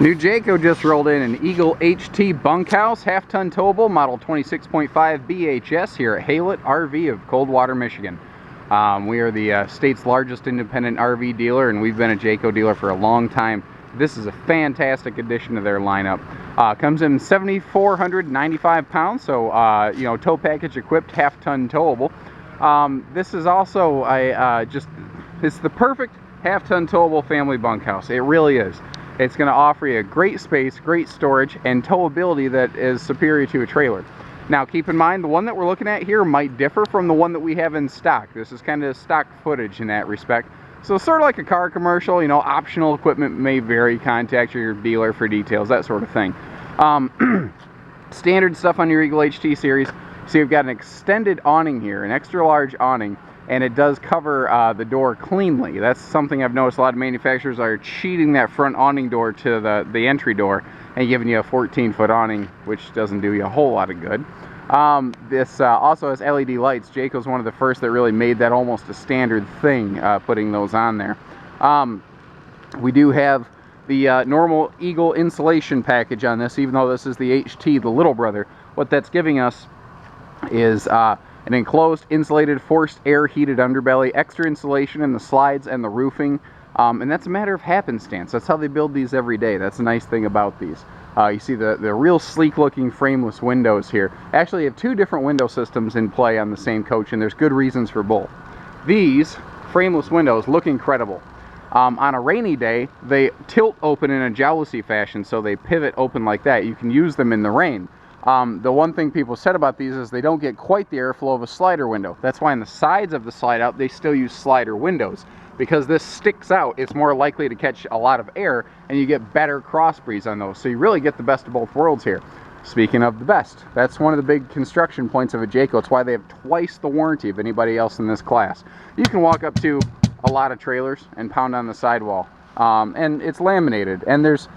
New Jayco just rolled in an Eagle HT Bunkhouse half-ton towable, model 26.5 BHS here at Haylett RV of Coldwater, Michigan. We are the state's largest independent RV dealer, and we've been a Jayco dealer for a long time. This is a fantastic addition to their lineup. Comes in 7,495 pounds, so you know, tow package equipped, half-ton towable. This is also it's the perfect half-ton towable family bunkhouse. It really is. It's going to offer you great space, great storage, and towability that is superior to a trailer. Now, keep in mind, the one that we're looking at here might differ from the one that we have in stock. This is kind of stock footage in that respect. So sort of like a car commercial, you know, optional equipment may vary. Contact your dealer for details, that sort of thing. Standard stuff on your Eagle HT series. So you've got an extended awning here, an extra large awning, and it does cover the door cleanly. That's something I've noticed a lot of manufacturers are cheating that front awning door to the entry door and giving you a 14-foot awning, which doesn't do you a whole lot of good. This also has LED lights. Jayco's one of the first that really made that almost a standard thing, putting those on there. We do have the normal Eagle insulation package on this, even though this is the HT, the little brother. What that's giving us is an enclosed, insulated, forced air heated underbelly, extra insulation in the slides and the roofing, and that's a matter of happenstance. That's how they build these every day. That's a nice thing about these. You see the real sleek looking frameless windows here. Actually, you have two different window systems in play on the same coach, and there's good reasons for both. These frameless windows look incredible. On a rainy day, they tilt open in a jalousie fashion, so they pivot open like that. You can use them in the rain. The one thing people said about these is they don't get quite the airflow of a slider window. That's why on the sides of the slide out, they still use slider windows. Because this sticks out, it's more likely to catch a lot of air, and you get better cross breeze on those. So you really get the best of both worlds here. Speaking of the best, that's one of the big construction points of a Jayco. It's why they have twice the warranty of anybody else in this class. You can walk up to a lot of trailers and pound on the sidewall, and it's laminated. And there's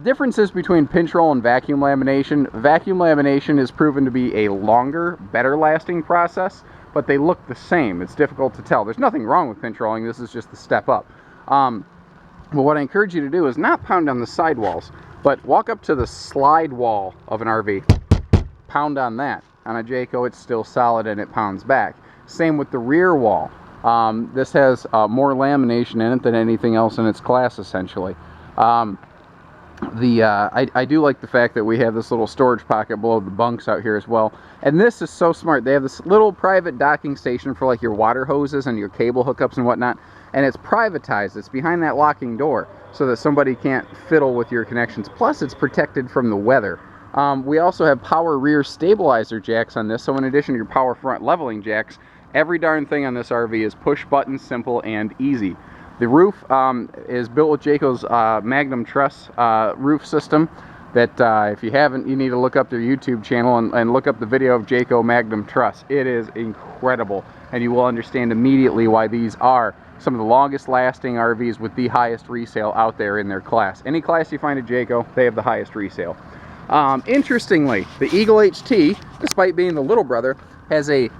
differences between pinch roll and vacuum lamination. Vacuum lamination is proven to be a longer, better lasting process, but they look the same. It's difficult to tell. There's nothing wrong with pinch rolling. This is just the step up. But what I encourage you to do is not pound on the sidewalls, but walk up to the slide wall of an RV. Pound on that. On a Jayco, it's still solid and it pounds back. Same with the rear wall. This has more lamination in it than anything else in its class, essentially. I do like the fact that we have this little storage pocket below the bunks out here as well. And this is so smart. They have this little private docking station for like your water hoses and your cable hookups and whatnot. And it's privatized. It's behind that locking door so that somebody can't fiddle with your connections. Plus, it's protected from the weather. We also have power rear stabilizer jacks on this. So in addition to your power front leveling jacks, every darn thing on this RV is push button, simple, and easy. The roof is built with Jayco's Magnum Truss roof system that if you haven't, you need to look up their YouTube channel and look up the video of Jayco Magnum Truss. It is incredible, and you will understand immediately why these are some of the longest lasting RVs with the highest resale out there in their class. Any class you find at Jayco, they have the highest resale. Interestingly, the Eagle HT, despite being the little brother, has a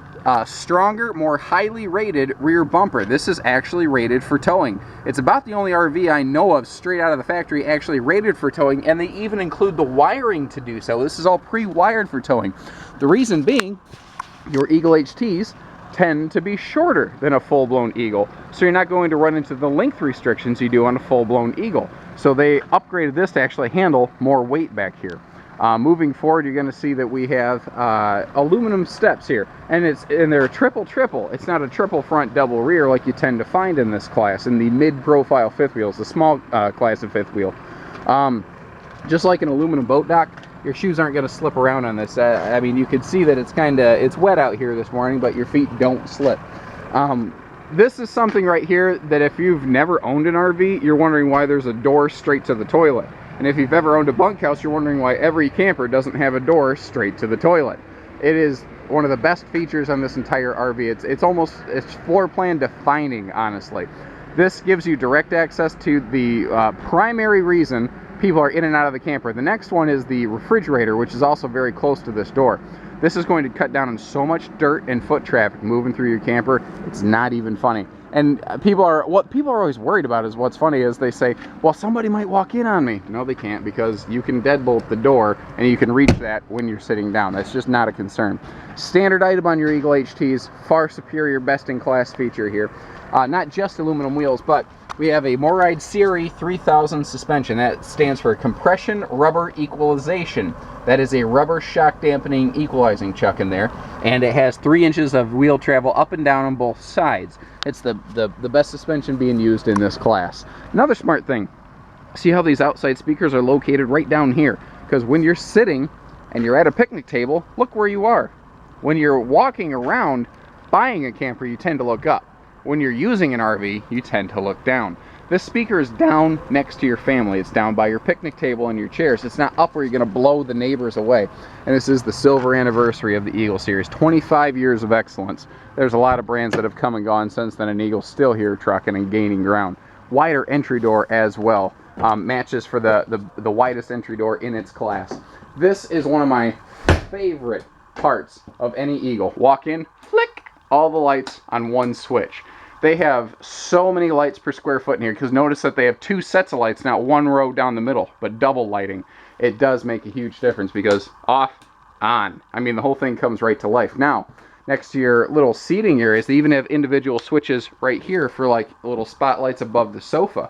stronger, more highly rated rear bumper. This is actually rated for towing. It's about the only RV I know of straight out of the factory actually rated for towing, and they even include the wiring to do so. This is all pre-wired for towing. The reason being, your Eagle HTs tend to be shorter than a full-blown Eagle, so you're not going to run into the length restrictions you do on a full-blown Eagle. So they upgraded this to actually handle more weight back here. Moving forward, you're going to see that we have aluminum steps here, and they're a triple. It's not a triple front, double rear like you tend to find in this class, in the mid-profile fifth wheels, the small class of fifth wheel. Just like an aluminum boat dock, your shoes aren't going to slip around on this. I mean, you can see that it's wet out here this morning, but your feet don't slip. This is something right here that if you've never owned an RV, you're wondering why there's a door straight to the toilet. And if you've ever owned a bunkhouse, you're wondering why every camper doesn't have a door straight to the toilet. It is one of the best features on this entire RV. It's floor plan defining, honestly. This gives you direct access to the primary reason people are in and out of the camper. The next one is the refrigerator, which is also very close to this door. This is going to cut down on so much dirt and foot traffic moving through your camper. It's not even funny. And what people are always worried about is what's funny is they say, well, somebody might walk in on me. No, they can't, because you can deadbolt the door and you can reach that when you're sitting down. That's just not a concern. Standard item on your Eagle HTs, far superior, best-in-class feature here. Not just aluminum wheels, but we have a Moride CRE 3000 suspension. That stands for Compression Rubber Equalization. That is a rubber shock dampening equalizing chuck in there, and it has 3 inches of wheel travel up and down on both sides. It's the best suspension being used in this class. Another smart thing, see how these outside speakers are located right down here? Because when you're sitting and you're at a picnic table, look where you are. When you're walking around buying a camper, you tend to look up. When you're using an RV, you tend to look down. This speaker is down next to your family. It's down by your picnic table and your chairs. It's not up where you're going to blow the neighbors away. And this is the silver anniversary of the Eagle series. 25 years of excellence. There's a lot of brands that have come and gone since then, and Eagle's still here trucking and gaining ground. Wider entry door as well. Matches for the widest entry door in its class. This is one of my favorite parts of any Eagle. Walk in, flick, all the lights on one switch. They have so many lights per square foot in here, because notice that they have 2 sets of lights, not 1 row down the middle, but double lighting. It does make a huge difference, because off, on. I mean, the whole thing comes right to life. Now, next to your little seating areas, they even have individual switches right here for like little spotlights above the sofa.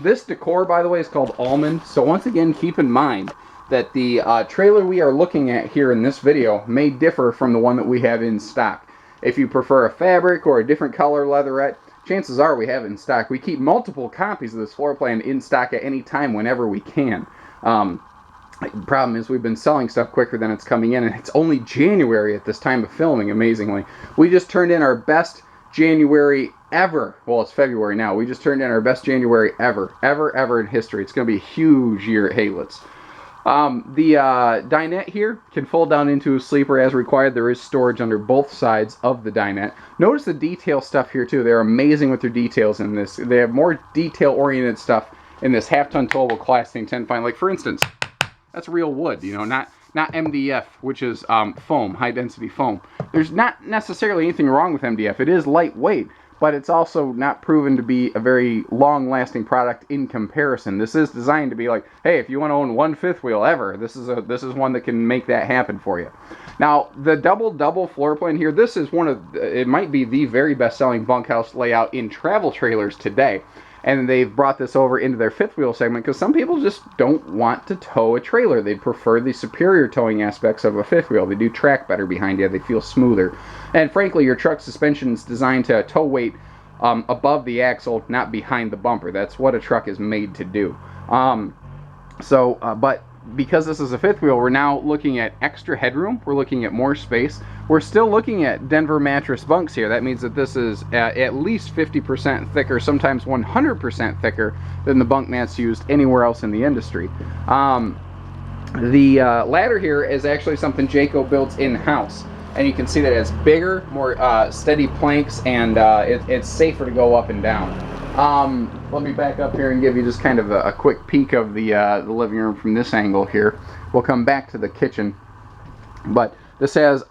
This decor, by the way, is called Almond. So once again, keep in mind that the trailer we are looking at here in this video may differ from the one that we have in stock. If you prefer a fabric or a different color leatherette, chances are we have it in stock. We keep multiple copies of this floor plan in stock at any time whenever we can. The problem is we've been selling stuff quicker than it's coming in, and it's only January at this time of filming, amazingly. We just turned in our best January ever. Well, it's February now. We just turned in our best January ever in history. It's going to be a huge year at Haylitz. The dinette here can fold down into a sleeper as required. There is storage under both sides of the dinette. Notice the detail stuff here too. They're amazing with their details in this. They have more detail-oriented stuff in this half-ton towable class than you tend to find. Like, for instance, that's real wood, you know, not MDF, which is foam, high-density foam. There's not necessarily anything wrong with MDF. It is lightweight, but it's also not proven to be a very long-lasting product in comparison. This is designed to be like, hey, if you want to own one fifth wheel ever, this is one that can make that happen for you. Now, the double floor plan here, this is it might be the very best-selling bunkhouse layout in travel trailers today. And they've brought this over into their fifth wheel segment because some people just don't want to tow a trailer. They prefer the superior towing aspects of a fifth wheel. They do track better behind you. They feel smoother. And frankly, your truck suspension is designed to tow weight above the axle, not behind the bumper. That's what a truck is made to do. But because this is a fifth wheel, we're now looking at extra headroom. We're looking at more space. We're still looking at Denver mattress bunks here. That means that this is at least 50% thicker, sometimes 100% thicker than the bunk mats used anywhere else in the industry. The ladder here is actually something Jayco built in-house. And you can see that it's bigger, more steady planks, and it's safer to go up and down. Let me back up here and give you just kind of a quick peek of the living room from this angle here. We'll come back to the kitchen, but this has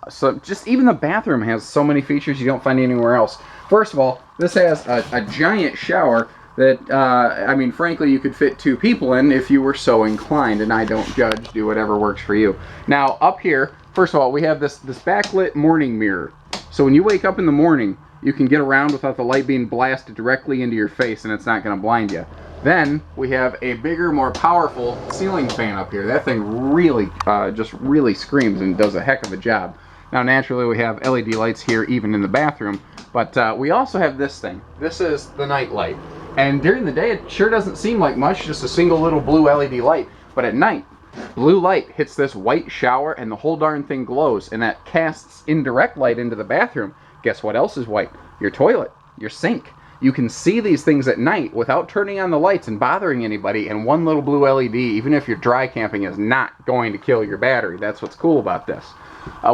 just even the bathroom has so many features you don't find anywhere else. First of all, this has a giant shower that I mean, frankly, you could fit 2 people in if you were so inclined, and I don't judge. Do whatever works for you. Now up here, first of all, we have this backlit morning mirror. So when you wake up in the morning, you can get around without the light being blasted directly into your face, and it's not going to blind you. Then we have a bigger, more powerful ceiling fan up here. That thing really, just really screams and does a heck of a job. Now, naturally, we have LED lights here, even in the bathroom, but we also have this thing. This is the night light. And during the day, it sure doesn't seem like much, just a single little blue LED light. But at night, blue light hits this white shower, and the whole darn thing glows, and that casts indirect light into the bathroom. Guess what else is white? Your toilet, your sink. You can see these things at night without turning on the lights and bothering anybody, and one little blue LED, even if you're dry camping, is not going to kill your battery. That's what's cool about this.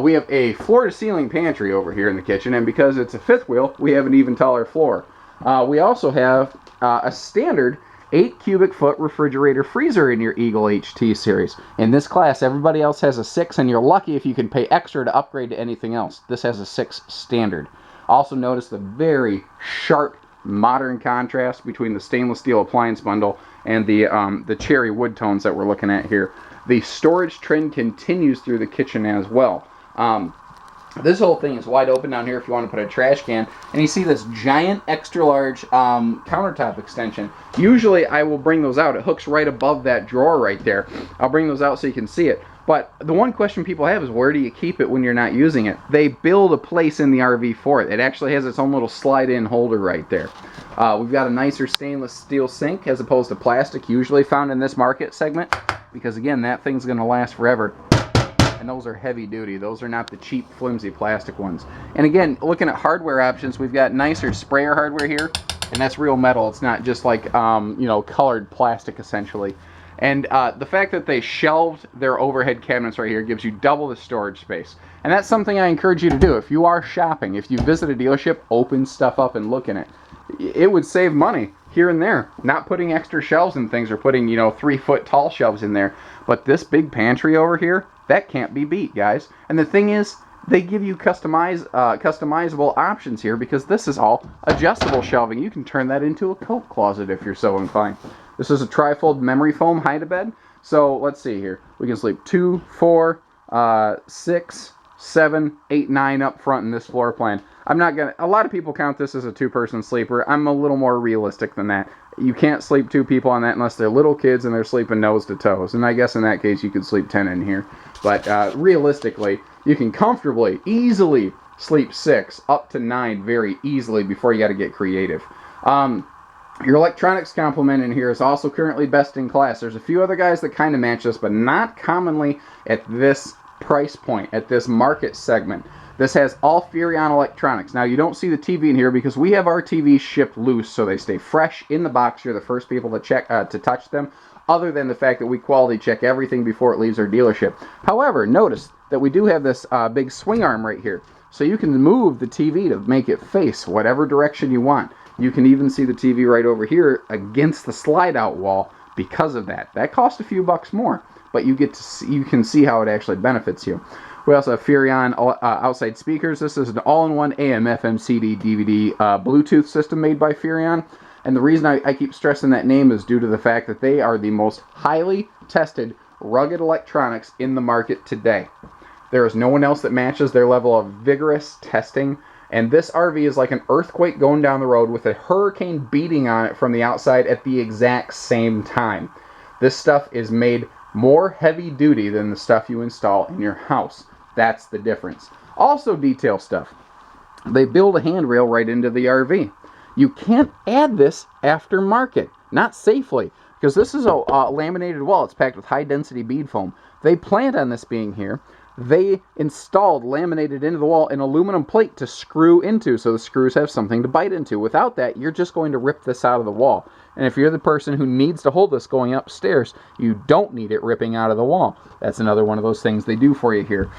We have a floor-to-ceiling pantry over here in the kitchen, and because it's a fifth wheel, we have an even taller floor. We also have a standard 8 cubic foot refrigerator freezer in your Eagle HT series. In this class, everybody else has a 6, and you're lucky if you can pay extra to upgrade to anything else. This has a 6 standard. Also notice the very sharp modern contrast between the stainless steel appliance bundle and the cherry wood tones that we're looking at here. The storage trend continues through the kitchen as well. This whole thing is wide open down here if you want to put a trash can. And you see this giant extra large countertop extension. Usually I will bring those out. It hooks right above that drawer right there. I'll bring those out so you can see it. But the one question people have is, where do you keep it when you're not using it? They build a place in the RV for it. It actually has its own little slide-in holder right there. We've got a nicer stainless steel sink as opposed to plastic usually found in this market segment. Because again, that thing's going to last forever. And those are heavy duty. Those are not the cheap, flimsy plastic ones. And again, looking at hardware options, we've got nicer sprayer hardware here. And that's real metal. It's not just like, you know, colored plastic essentially. And the fact that they shelved their overhead cabinets right here gives you double the storage space. And that's something I encourage you to do. If you are shopping, if you visit a dealership, open stuff up and look in it. It would save money here and there. Not putting extra shelves and things or putting, you know, 3-foot tall shelves in there. But this big pantry over here, that can't be beat, guys. And the thing is, they give you customizable options here because this is all adjustable shelving. You can turn that into a coat closet if you're so inclined. This is a trifold memory foam hide-a-bed. So let's see here. We can sleep 2, 4, 6, 7, 8, 9 up front in this floor plan. I'm not gonna. A lot of people count this as a 2-person sleeper. I'm a little more realistic than that. You can't sleep 2 people on that unless they're little kids and they're sleeping nose to toes. And I guess in that case you could sleep 10 in here. But realistically, you can comfortably, easily sleep 6 up to 9 very easily before you got to get creative. Your electronics complement in here is also currently best in class. There's a few other guys that kind of match this, but not commonly at this price point, at this market segment. This has all Furrion electronics. Now, you don't see the TV in here because we have our TVs shipped loose, so they stay fresh in the box. You're the first people to touch them, other than the fact that we quality check everything before it leaves our dealership. However, notice that we do have this big swing arm right here, so you can move the TV to make it face whatever direction you want. You can even see the TV right over here against the slide-out wall because of that. That costs a few bucks more, but you get to see, you can see how it actually benefits you. We also have Furrion outside speakers. This is an all-in-one AM, FM, CD, DVD Bluetooth system made by Furrion. And the reason I keep stressing that name is due to the fact that they are the most highly tested rugged electronics in the market today. There is no one else that matches their level of vigorous testing. And this RV is like an earthquake going down the road with a hurricane beating on it from the outside at the exact same time. This stuff is made more heavy duty than the stuff you install in your house. That's the difference. Also detail stuff. They build a handrail right into the RV. You can't add this aftermarket, not safely, because this is a laminated wall. It's packed with high density bead foam. They planned on this being here. They installed laminated into the wall an aluminum plate to screw into, so the screws have something to bite into. Without that, you're just going to rip this out of the wall. And if you're the person who needs to hold this going upstairs, you don't need it ripping out of the wall. That's another one of those things they do for you here.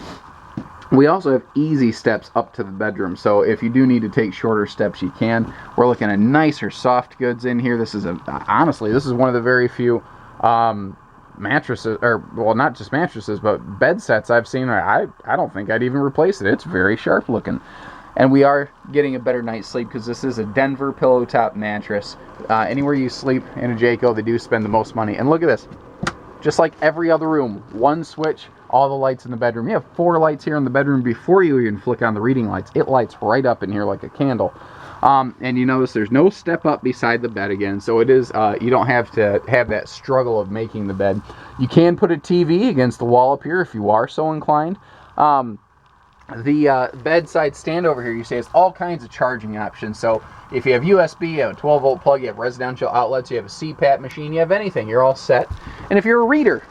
We also have easy steps up to the bedroom, so if you do need to take shorter steps, you can. We're looking at nicer soft goods in here. This is honestly, this is one of the very few mattresses, or well, not just mattresses, but bed sets I've seen. I don't think I'd even replace it. It's very sharp looking. And we are getting a better night's sleep because this is a Denver pillow top mattress. Anywhere you sleep in a Jayco, they do spend the most money. And look at this. Just like every other room, one switch, all the lights in the bedroom. You have 4 lights here in the bedroom before you even flick on the reading lights. It lights right up in here like a candle. And you notice there's no step up beside the bed again, so it is you don't have to have that struggle of making the bed. You can put a TV against the wall up here if you are so inclined. The bedside stand over here, you see, has all kinds of charging options. So if you have USB, you have a 12-volt plug, you have residential outlets, you have a CPAP machine, you have anything, you're all set. And if you're a reader,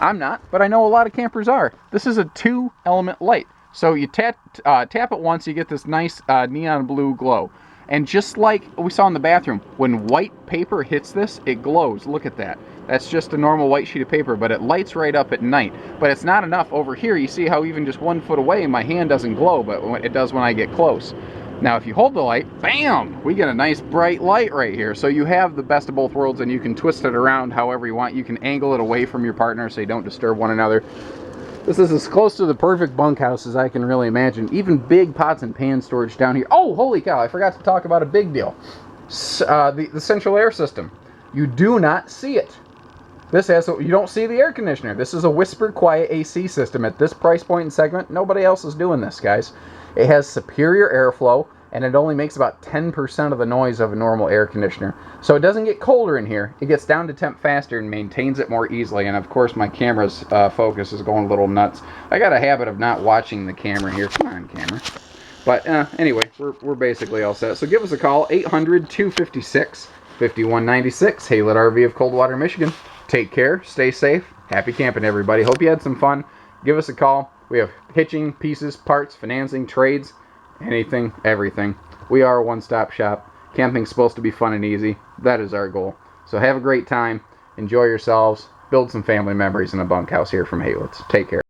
I'm not, but I know a lot of campers are. This is a 2-element light. So you tap it once, you get this nice neon blue glow. And just like we saw in the bathroom, when white paper hits this, it glows. Look at that. That's just a normal white sheet of paper, but it lights right up at night. But it's not enough. Over here, you see how even just 1 foot away, my hand doesn't glow, but it does when I get close. Now, if you hold the light, bam, we get a nice bright light right here. So you have the best of both worlds, and you can twist it around however you want. You can angle it away from your partner so you don't disturb one another. This is as close to the perfect bunkhouse as I can really imagine. Even big pots and pan storage down here. Oh, holy cow, I forgot to talk about a big deal. The central air system. You do not see it. You don't see the air conditioner. This is a whisper quiet AC system. At this price point and segment, nobody else is doing this, guys. It has superior airflow, and it only makes about 10% of the noise of a normal air conditioner. So it doesn't get colder in here. It gets down to temp faster and maintains it more easily. And of course, my camera's focus is going a little nuts. I got a habit of not watching the camera here. Come on, camera. But anyway, we're basically all set. So give us a call, 800-256-5196, Haylet RV of Coldwater, Michigan. Take care, stay safe, happy camping, everybody. Hope you had some fun. Give us a call. We have hitching, pieces, parts, financing, trades, anything, everything. We are a one-stop shop. Camping's supposed to be fun and easy. That is our goal. So have a great time. Enjoy yourselves. Build some family memories in a bunkhouse here from Haylet's. Take care.